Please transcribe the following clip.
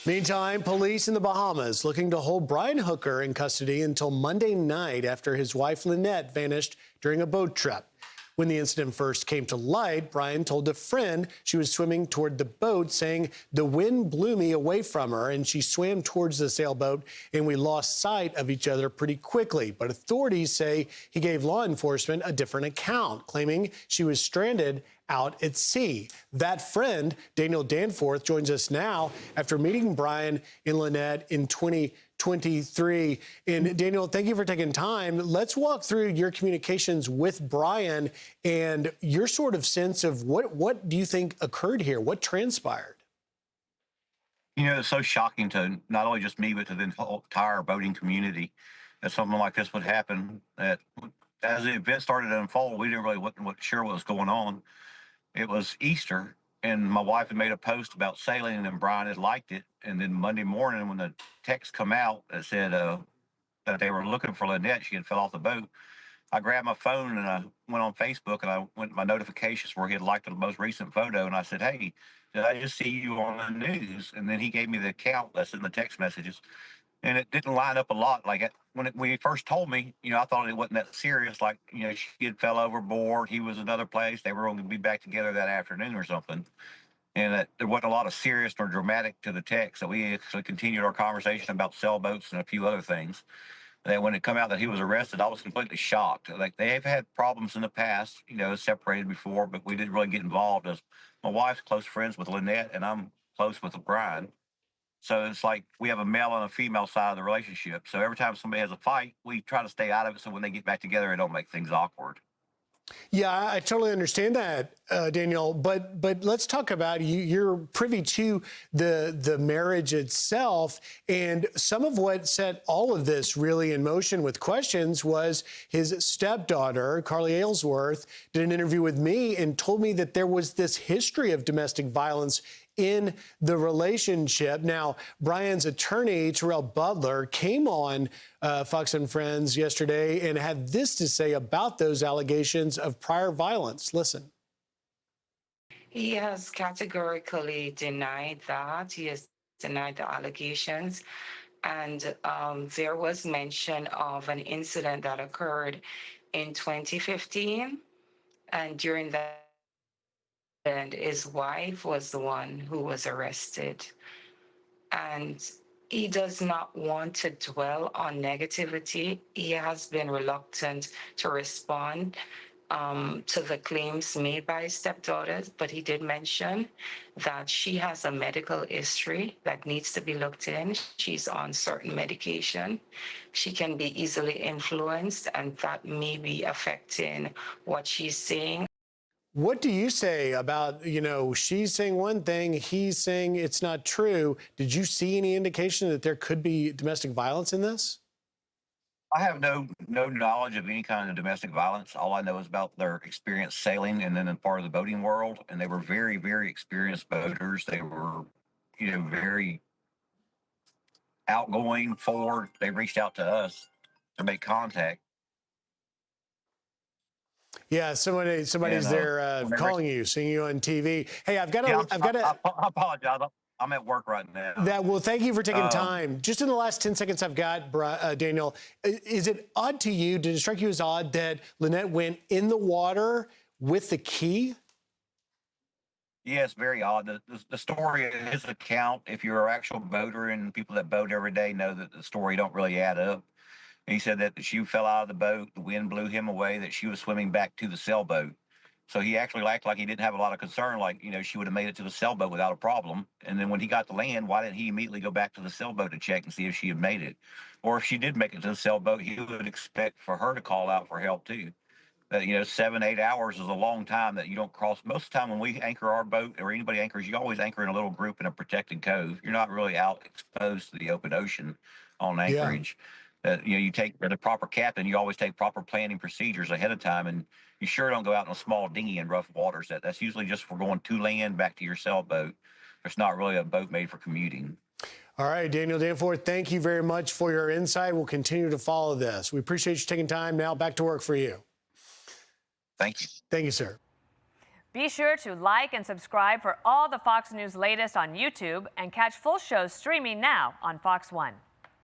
Meantime, police in the Bahamas looking to hold Brian Hooker in custody until Monday night after his wife Lynette vanished during a boat trip. When the incident first came to light, Brian told a friend she was swimming toward the boat, saying, "The wind blew me away from her, and she swam towards the sailboat, and we lost sight of each other pretty quickly." But authorities say he gave law enforcement a different account, claiming she was stranded out at sea. That friend, Daniel Danforth, joins us now after meeting Brian and Lynette in 2023. And Daniel, thank you for taking time. Let's walk through your communications with Brian and your sort of sense of what do you think occurred here? What transpired? You know, it's so shocking to not only just me, but to the entire boating community that something like this would happen. That as the event started to unfold, we didn't really wasn't sure what was going on. It was Easter, and my wife had made a post about sailing, and Brian had liked it. And then Monday morning, when the text come out that said that they were looking for Lynette, she had fell off the boat. I grabbed my phone and I went on Facebook and I went to my notifications where he had liked the most recent photo, and I said, "Hey, did I just see you on the news?" And then he gave me the account that's in the text messages, and it didn't line up a lot. Like when he first told me, I thought it wasn't that serious. Like, she had fell overboard. He was another place. They were going to be back together that afternoon or something. And that there wasn't a lot of serious or dramatic to the text. So we actually continued our conversation about sailboats and a few other things. That when it come out that he was arrested, I was completely shocked. Like, they have had problems in the past, separated before, but we didn't really get involved. As my wife's close friends with Lynette, and I'm close with Brian. So it's like we have a male and a female side of the relationship. So every time somebody has a fight, we try to stay out of it. So when they get back together, it don't make things awkward. Yeah, I totally understand that, Daniel. But let's talk about you. You're privy to the marriage itself, and some of what set all of this really in motion with questions was his stepdaughter, Carly Aylesworth, did an interview with me and told me that there was this history of domestic violence in the relationship. Now, Brian's attorney, Terrell Butler, came on Fox and Friends yesterday and had this to say about those allegations of prior violence. Listen. He has categorically denied that. He has denied the allegations. And there was mention of an incident that occurred in 2015. And during that, and his wife was the one who was arrested. And he does not want to dwell on negativity. He has been reluctant to respond to the claims made by his stepdaughters, but he did mention that she has a medical history that needs to be looked in. She's on certain medication. She can be easily influenced, and that may be affecting what she's saying. What do you say about, she's saying one thing, he's saying it's not true. Did you see any indication that there could be domestic violence in this? I have no knowledge of any kind of domestic violence. All I know is about their experience sailing and then in part of the boating world. And they were very, very experienced boaters. They were, very outgoing, forward. They reached out to us to make contact. Yeah, somebody's there calling you, seeing you on TV. Hey, I've got to. I apologize. I'm at work right now. Well, thank you for taking time. Just in the last 10 seconds I've got, Daniel, is it odd to you, did it strike you as odd that Lynette went in the water with the key? Yes, very odd. The story in his account, if you're an actual boater and people that boat every day know that the story don't really add up. He said that she fell out of the boat, the wind blew him away, that she was swimming back to the sailboat. So he actually acted like he didn't have a lot of concern, like, she would have made it to the sailboat without a problem. And then when he got to land, why didn't he immediately go back to the sailboat to check and see if she had made it? Or if she did make it to the sailboat, he would expect for her to call out for help too. 7, 8 hours is a long time that you don't cross. Most of the time when we anchor our boat or anybody anchors, you always anchor in a little group in a protected cove. You're not really out exposed to the open ocean on anchorage. Yeah. You take the proper captain, you always take proper planning procedures ahead of time, and you sure don't go out in a small dinghy in rough waters. That's usually just for going to land back to your sailboat. It's not really a boat made for commuting. All right, Daniel Danforth, thank you very much for your insight. We'll continue to follow this. We appreciate you taking time. Now back to work for you. Thank you. Thank you, sir. Be sure to like and subscribe for all the Fox News latest on YouTube and catch full shows streaming now on Fox One.